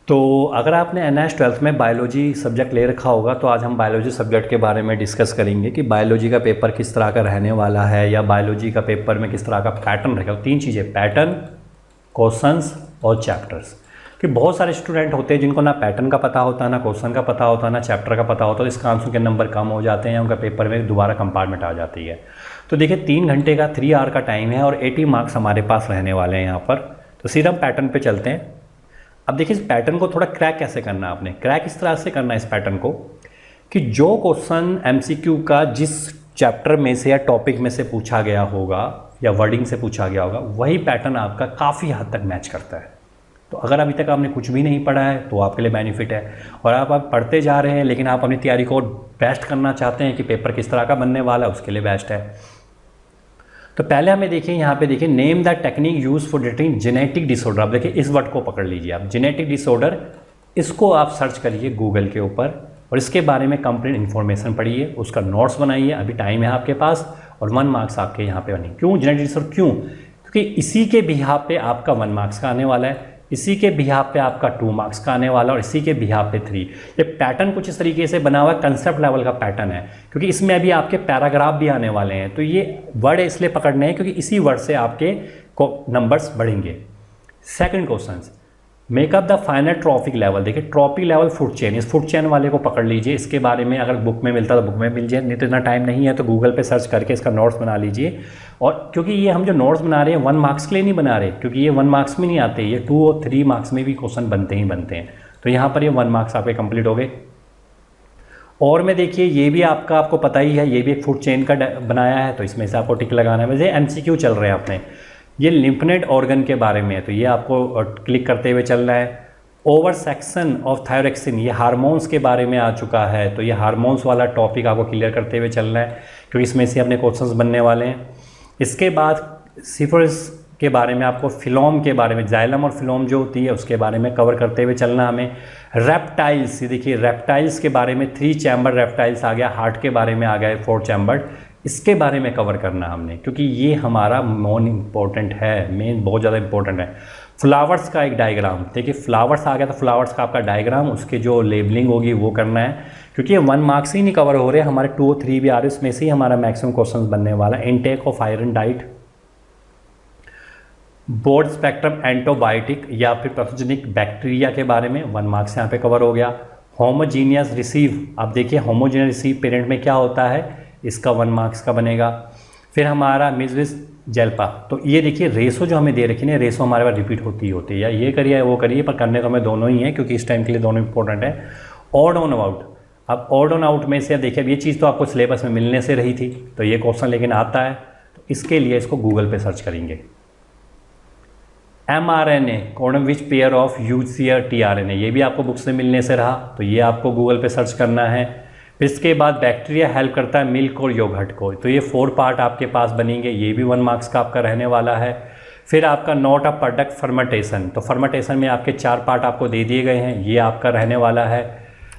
तो अगर आपने NIST 12th में बायोलॉजी सब्जेक्ट ले रखा होगा तो आज हम बायोलॉजी सब्जेक्ट के बारे में डिस्कस करेंगे कि बायोलॉजी का पेपर किस तरह का रहने वाला है या बायोलॉजी का पेपर में किस तरह का पैटर्न रहेगा। तीन चीज़ें, पैटर्न, क्वेश्चंस और चैप्टर्स। कि बहुत सारे स्टूडेंट होते हैं जिनको ना पैटर्न का पता होता, ना क्वेश्चन का पता होता, ना चैप्टर का पता होता, तो इस कारण से उनके नंबर कम हो जाते हैं, उनका पेपर में दोबारा कंपार्टमेंट आ जाती है। तो देखिए 3 घंटे का 3 आवर का टाइम है और 80 मार्क्स हमारे पास रहने वाले हैं यहाँ पर। तो सीधा हम पैटर्न पे चलते हैं। अब देखिए इस पैटर्न को थोड़ा क्रैक कैसे करना है आपने। क्रैक इस तरह से करना है इस पैटर्न को कि जो क्वेश्चन MCQ का जिस चैप्टर में से या टॉपिक में से पूछा गया होगा या वर्डिंग से पूछा गया होगा, वही पैटर्न आपका काफ़ी हद तक मैच करता है। तो अगर अभी तक आपने कुछ भी नहीं पढ़ा है तो आपके लिए बेनिफिट है, और आप पढ़ते जा रहे हैं लेकिन आप अपनी तैयारी को बेस्ट करना चाहते हैं कि पेपर किस तरह का बनने वाला है, उसके लिए बेस्ट है। तो पहले हमें देखिए यहाँ पे देखिए, name the technique use for detecting genetic disorder. आप देखिए इस वर्ड को पकड़ लीजिए आप, जेनेटिक डिसऑर्डर। इसको आप सर्च करिए गूगल के ऊपर और इसके बारे में कंप्लीट इन्फॉर्मेशन पढ़िए, उसका नोट्स बनाइए, अभी टाइम है आपके पास, और 1 मार्क्स आपके यहाँ पे बने। क्यों जेनेटिक डिसऑर्डर, क्यों? क्योंकि इसी के बिहाफ पे आपका 1 मार्क्स का आने वाला है, इसी के बिहाफ पे आपका 2 मार्क्स का आने वाला, और इसी के बिहाफ पे 3। ये पैटर्न कुछ इस तरीके से बना हुआ है, कंसेप्ट लेवल का पैटर्न है, क्योंकि इसमें अभी आपके पैराग्राफ भी आने वाले हैं। तो ये वर्ड इसलिए पकड़ने हैं क्योंकि इसी वर्ड से आपके नंबर्स बढ़ेंगे। Second question, makeup the final trophic level. देखिए ट्रॉफिक लेवल फूड चेन, इस फूड चेन वाले को पकड़ लीजिए। इसके बारे में अगर बुक में मिलता तो बुक में मिल जाए, नहीं तो इतना टाइम नहीं है तो गूगल पे सर्च करके इसका नोट्स बना लीजिए। और क्योंकि ये हम जो नोट्स बना रहे हैं 1 मार्क्स के लिए नहीं बना रहे, क्योंकि ये 1 मार्क्स में नहीं आते, ये 2 और 3 मार्क्स में भी क्वेश्चन बनते ही बनते हैं। तो यहाँ पर ये 1 मार्क्स आपके कंप्लीट हो गए। और में देखिए ये भी आपको पता ही है, ये भी एक फूड चेन का बनाया है, तो इसमें से आपको टिक लगाना है। वैसे MCQ चल रहे हैं अपने, ये लिम्फनेट ऑर्गन के बारे में है, तो ये आपको क्लिक करते हुए चलना है। ओवर सेक्शन ऑफ थायरोक्सिन, ये हार्मोन्स के बारे में आ चुका है, तो ये हार्मोन्स वाला टॉपिक आपको क्लियर करते हुए चलना है, क्योंकि इसमें से अपने क्वेश्चंस बनने वाले हैं। इसके बाद सिफिलिस के बारे में, आपको फिलोम के बारे में, जाइलम और फिलोम जो होती है उसके बारे में कवर करते हुए चलना हमें। रेप्टाइल्स, ये देखिए रेप्टाइल्स के बारे में 3 चैम्बर रेप्टाइल्स आ गया, हार्ट के बारे में आ गया 4 चैम्बर, इसके बारे में कवर करना हमने, क्योंकि ये हमारा मोन इम्पोर्टेंट है, मेन बहुत ज़्यादा इंपॉर्टेंट है। फ्लावर्स का एक डायग्राम, देखिए फ्लावर्स आ गया तो फ्लावर्स का आपका डायग्राम, उसके जो लेबलिंग होगी वो करना है, क्योंकि ये 1 मार्क्स ही नहीं कवर हो रहे, हमारे 2 और 3 भी आ रहे, उसमें से ही हमारा मैक्सिमम क्वेश्चन बनने वाला है। Intake of iron diet, broad spectrum antibiotic या फिर पैथोजेनिक बैक्टीरिया के बारे में 1 मार्क्स यहाँ पे कवर हो गया। होमोजीनियस रिसीव, आप देखिए होमोजीनियस रिसीव पेरेंट में क्या होता है, इसका 1 मार्क्स का बनेगा। फिर हमारा मिजविस जेल्पा, तो ये देखिए रेसो जो हमें दे रखी है, रेसो हमारे पास रिपीट होती है, या ये करिए वो करिए, पर करने को हमें दोनों ही है क्योंकि इस टाइम के लिए दोनों इंपॉर्टेंट है। ऑड ऑन आउट, अब ऑड ऑन आउट में से देखिए अब ये चीज़ तो आपको सिलेबस में मिलने से रही थी, तो ये क्वेश्चन लेकिन आता है, तो इसके लिए इसको गूगल पे सर्च करेंगे। mRNA, codon which pair of UCR tRNA, ये भी आपको बुक से मिलने से रहा, तो ये आपको गूगल पे सर्च करना है। फिर इसके बाद बैक्टीरिया हेल्प करता है मिल्क और योगर्ट को, तो ये 4 पार्ट आपके पास बनेंगे, ये भी 1 मार्क्स का आपका रहने वाला है। फिर आपका नॉट अ प्रोडक्ट फर्मेंटेशन, तो फर्मेंटेशन में आपके 4 पार्ट आपको दे दिए गए हैं, ये आपका रहने वाला है।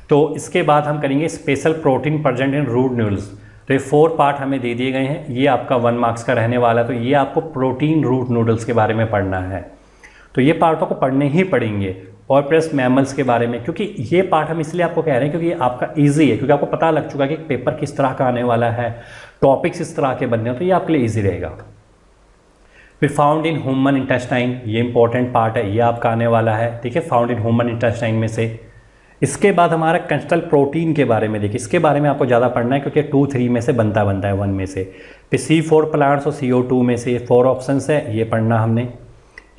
तो इसके बाद हम करेंगे special protein present in root nodules, तो ये 4 पार्ट हमें दे दिए गए हैं, ये आपका 1 मार्क्स का रहने वाला है। तो ये आपको प्रोटीन रूट नूडल्स के बारे में पढ़ना है, तो ये पार्ट आपको पढ़ने ही पड़ेंगे। और प्लस मैमल्स के बारे में, क्योंकि ये पार्ट हम इसलिए आपको कह रहे हैं क्योंकि आपका इजी है, क्योंकि आपको पता लग चुका है कि पेपर किस तरह का आने वाला है, टॉपिक्स इस तरह के बनने हो, तो ये आपके लिए इजी रहेगा। फिर फाउंड इन ह्यूमन इंटेस्टाइन, ये इंपॉर्टेंट पार्ट है, ये आपका आने वाला है, ठीक है, फाउंड इन ह्यूमन इंटेस्टाइन में से। इसके बाद हमारा कंस्टल प्रोटीन के बारे में देखिए, इसके बारे में आपको ज़्यादा पढ़ना है क्योंकि 2, 3 में से बनता है 1 में से। फिर C4 प्लांट्स और CO2 में से 4 ऑप्शन है, ये पढ़ना हमने।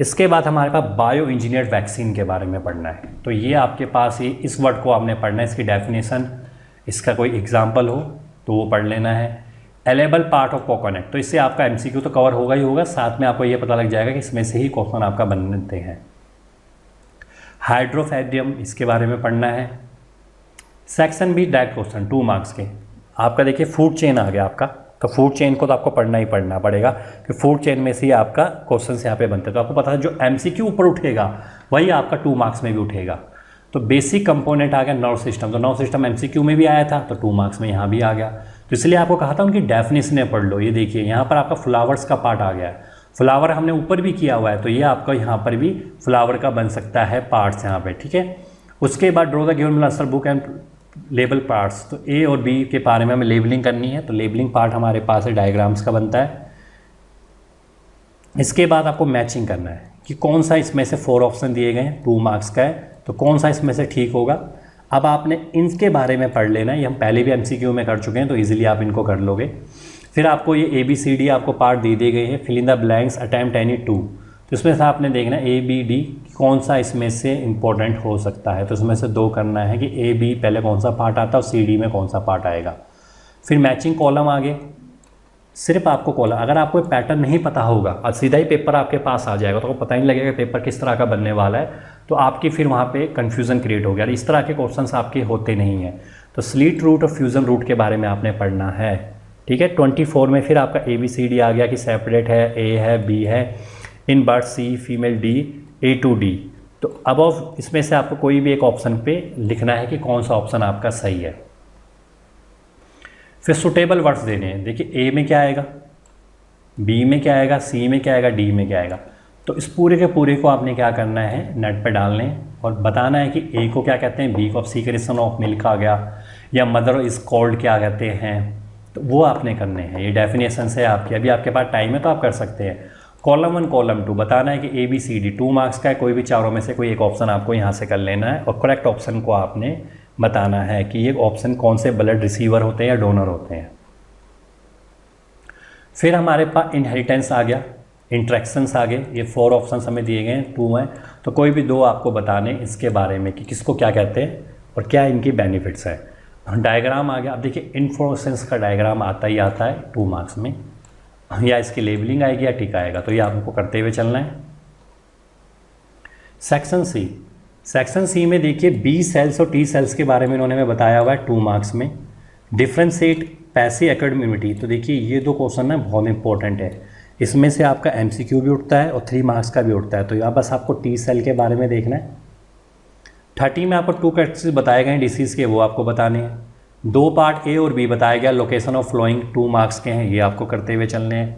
इसके बाद हमारे पास बायो इंजीनियर्ड वैक्सीन के बारे में पढ़ना है, तो ये आपके पास ही इस वर्ड को आपने पढ़ना है, इसकी डेफिनेशन, इसका कोई एग्जाम्पल हो तो वो पढ़ लेना है। एलेबल पार्ट ऑफ कोकोनट, तो इससे आपका MCQ तो कवर होगा ही होगा, साथ में आपको ये पता लग जाएगा कि इसमें से ही क्वेश्चन आपका बनते हैं। हाइड्रोफेडियम, इसके बारे में पढ़ना है। सेक्शन भी डायरेक्ट क्वेश्चन 2 मार्क्स के, आपका देखिए फूड चेन आ गया आपका, तो फूड चेन को तो आपको पढ़ना ही पढ़ना पड़ेगा कि फूड चेन में से ही आपका क्वेश्चन यहाँ पे बनते हैं। तो आपको पता है जो MCQ ऊपर उठेगा वही आपका 2 मार्क्स में भी उठेगा। तो बेसिक कंपोनेंट आ गया नर्व सिस्टम, तो नर्व सिस्टम MCQ में भी आया था, तो 2 मार्क्स में यहाँ भी आ गया। तो इसलिए आपको कहा था उनकी डेफिनेशन पढ़ लो। ये देखिए यहाँ पर आपका फ्लावर्स का पार्ट आ गया है। फ्लावर हमने ऊपर भी किया हुआ है, तो ये आपका यहाँ पर भी फ्लावर का बन सकता है पार्ट्स यहाँ पे, ठीक है। उसके बाद draw the given answer book and label parts, तो ए और बी के बारे में हमें लेबलिंग करनी है, तो लेबलिंग पार्ट हमारे पास है डायग्राम्स का बनता है। इसके बाद आपको मैचिंग करना है कि कौन सा इसमें से 4 ऑप्शन दिए गए हैं, 2 मार्क्स का है, तो कौन सा इसमें से ठीक होगा। अब आपने इनके बारे में पढ़ लेना है, ये हम पहले भी MCQ में कर चुके हैं, तो ईजिली आप इनको कर लोगे। फिर आपको ये ABCD आपको पार्ट दे दी गई है, fill in the blanks attempt any 2, तो इसमें से आपने देखना ABD कौन सा इसमें से इंपॉर्टेंट हो सकता है, तो इसमें से 2 करना है कि AB पहले कौन सा पार्ट आता है और CD में कौन सा पार्ट आएगा। फिर मैचिंग कॉलम आगे, सिर्फ आपको कॉलम, अगर आपको पैटर्न नहीं पता होगा और सीधा ही पेपर आपके पास आ जाएगा तो आपको पता ही नहीं लगेगा पेपर किस तरह का बनने वाला है, तो आपकी फिर वहाँ पे कन्फ्यूज़न क्रिएट हो गया। इस तरह के क्वेश्चंस आपके होते नहीं हैं। तो स्लीट रूट और फ्यूज़न रूट के बारे में आपने पढ़ना है, ठीक है। 24 में फिर आपका ABCD आ गया कि सेपरेट है, A है, B है, in bird C, female D, A to D। तो अब इसमें से आपको कोई भी एक ऑप्शन पे लिखना है कि कौन सा ऑप्शन आपका सही है। फिर सुटेबल वर्ड्स देने हैं। देखिए A में क्या आएगा, B में क्या आएगा, C में क्या आएगा, D में क्या आएगा, तो इस पूरे के पूरे को आपने क्या करना है, नेट पे डालने और बताना है कि A को क्या कहते हैं, B को सीक्रेशन ऑफ मिल्क आ गया, या मदर इज़ कॉल्ड क्या कहते हैं, तो वो आपने करने हैं। ये डेफिनेशन है आपकी, अभी आपके पास टाइम है तो आप कर सकते हैं। कॉलम 1 कॉलम 2 बताना है कि ABCD 2 मार्क्स का है, कोई भी चारों में से कोई एक ऑप्शन आपको यहाँ से कर लेना है और करेक्ट ऑप्शन को आपने बताना है कि ये ऑप्शन कौन से ब्लड रिसीवर होते हैं या डोनर होते हैं। फिर हमारे पास इनहेरिटेंस आ गया, इंट्रैक्शंस आ गए, ये 4 ऑप्शंस हमें दिए गए हैं, 2 हैं, तो कोई भी 2 आपको बताने इसके बारे में कि किसको क्या कहते हैं और क्या इनकी बेनिफिट्स है। डायग्राम आ गया। अब देखिए इन्फ्लोरेसेंस का डायग्राम आता ही आता है 2 मार्क्स में, या इसकी लेबलिंग आएगी या टिक आएगा, तो ये आपको करते हुए चलना है। सेक्शन सी में देखिए B सेल्स और T सेल्स के बारे में इन्होंने हमें बताया हुआ है 2 मार्क्स में। डिफ्रेंशिएट पैसिव एकेडमिमिटी, तो देखिए ये 2 क्वेश्चन ना बहुत इंपॉर्टेंट है, इसमें से आपका MCQ भी उठता है और 3 मार्क्स का भी उठता है, तो यहाँ बस आपको T सेल के बारे में देखना है। 30 में आपको 2 कैटेगरीज बताए गए हैं डिसीज़ के, वो आपको बताने हैं। 2 पार्ट A और B बताया गया, लोकेशन ऑफ फ्लोइंग 2 मार्क्स के हैं, ये आपको करते हुए चलने हैं।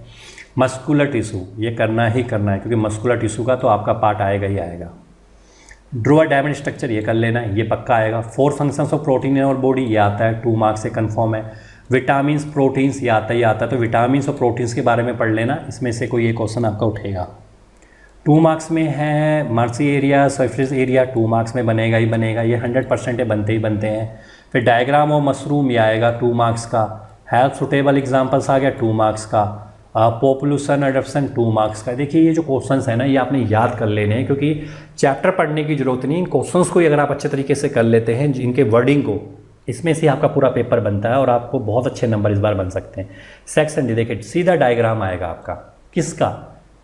मस्कुलर टिश्यू, ये करना ही करना है क्योंकि मस्कुलर टिश्यू का तो आपका पार्ट आएगा ही आएगा। ड्रो अ डायमंड स्ट्रक्चर, ये कर लेना है, ये पक्का आएगा। 4 functions of protein in our body, ये आता है 2 मार्क्स से कंफर्म है। विटामिन्स प्रोटीन्स, ये आता ही आता है, तो विटामिन्स और प्रोटीन्स के बारे में पढ़ लेना, इसमें से कोई एक क्वेश्चन आपका उठेगा। 2 मार्क्स में है mercy area, surface area, 2 marks में बनेगा ही बनेगा, ये 100% बनते ही बनते हैं। फिर डायग्राम ऑफ मशरूम, ये आएगा 2 मार्क्स का। हेल्थ सुटेबल एग्जाम्पल्स आ गया 2 मार्क्स का। पॉपुलेशन एडप्शन 2 मार्क्स का। देखिए ये जो क्वेश्चंस है ना, ये आपने याद कर लेने हैं, क्योंकि चैप्टर पढ़ने की जरूरत नहीं, इन क्वेश्चंस को अगर आप अच्छे तरीके से कर लेते हैं, इनके वर्डिंग को, इसमें से आपका पूरा पेपर बनता है और आपको बहुत अच्छे नंबर इस बार बन सकते हैं। सेक्शन डी, देखिए सीधा डायग्राम आएगा आपका, किसका,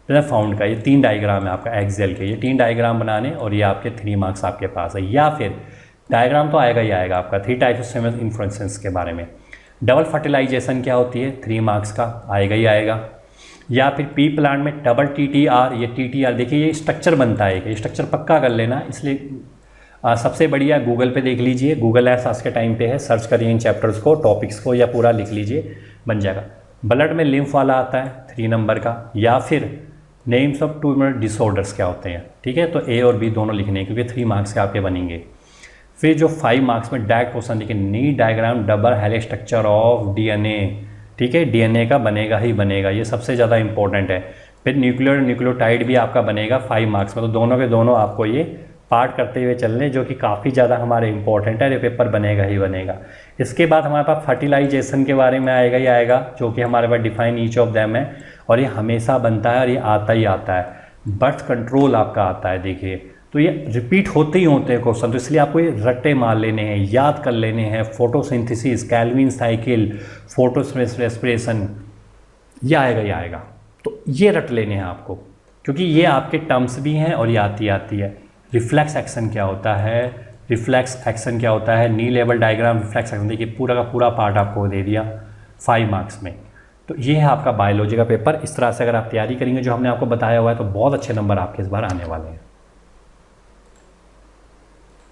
फाउंड का। ये 3 डायग्राम है आपका एक्सेल के, ये 3 डायग्राम बनाने और ये आपके 3 मार्क्स आपके पास है। या फिर डायग्राम तो आएगा ही आएगा आपका 3 टाइप्स ऑफ सेमेंस इन्फ्लोरेसेंस के बारे में। डबल फर्टिलाइजेशन क्या होती है, 3 मार्क्स का आएगा ही आएगा। या फिर पी प्लांट में डबल TTR, ये TTR देखिए ये स्ट्रक्चर बनता है, ये स्ट्रक्चर पक्का कर लेना, इसलिए सबसे बढ़िया गूगल पे देख लीजिए, गूगल ऐप्स आज के टाइम पे है, सर्च करिए इन चैप्टर्स को, टॉपिक्स को, या पूरा लिख लीजिए, बन जाएगा। ब्लड में लिम्फ वाला आता है 3 नंबर का। या फिर नेम्स ऑफ ट्यूमर डिसऑर्डर्स क्या होते हैं, ठीक है, तो A और B दोनों लिखने हैं क्योंकि 3 मार्क्स के आपके बनेंगे। फिर जो 5 मार्क्स में डायरेक्ट क्वेश्चन देखिए, need diagram double helix structure of DNA, ठीक है, DNA का बनेगा ही बनेगा, ये सबसे ज़्यादा इंपॉर्टेंट है। फिर न्यूक्लियर न्यूक्लियोटाइड भी आपका बनेगा 5 मार्क्स में, तो दोनों के दोनों आपको ये पार्ट करते हुए चलने, जो कि काफ़ी ज़्यादा हमारे इंपॉर्टेंट है, ये पेपर बनेगा ही बनेगा। इसके बाद हमारे पास फर्टिलाइजेशन के बारे में आएगा ही आएगा, जो कि हमारे पास डिफाइन ईच ऑफ देम है और ये हमेशा बनता है और ये आता ही आता है। बर्थ कंट्रोल आपका आता है, देखिए तो ये रिपीट होते ही होते हैं क्वेश्चन, तो इसलिए आपको ये रट्टे मार लेने हैं, याद कर लेने हैं। फोटोसिंथेसिस, कैल्विन साइकिल, फोटोरेस्पिरेशन, ये आएगा ही आएगा, तो ये रट लेने हैं आपको, क्योंकि ये आपके टर्म्स भी हैं और ये आती है। रिफ्लेक्स एक्शन क्या होता है, रिफ्लेक्स एक्शन क्या होता है, नी लेवल डायग्राम, रिफ्लेक्स एक्शन, देखिए पूरा का पूरा पार्ट आपको दे दिया 5 मार्क्स में। तो ये है आपका बायोलॉजी का पेपर। इस तरह से अगर आप तैयारी करेंगे जो हमने आपको बताया हुआ है, तो बहुत अच्छे नंबर आपके इस बार आने वाले हैं।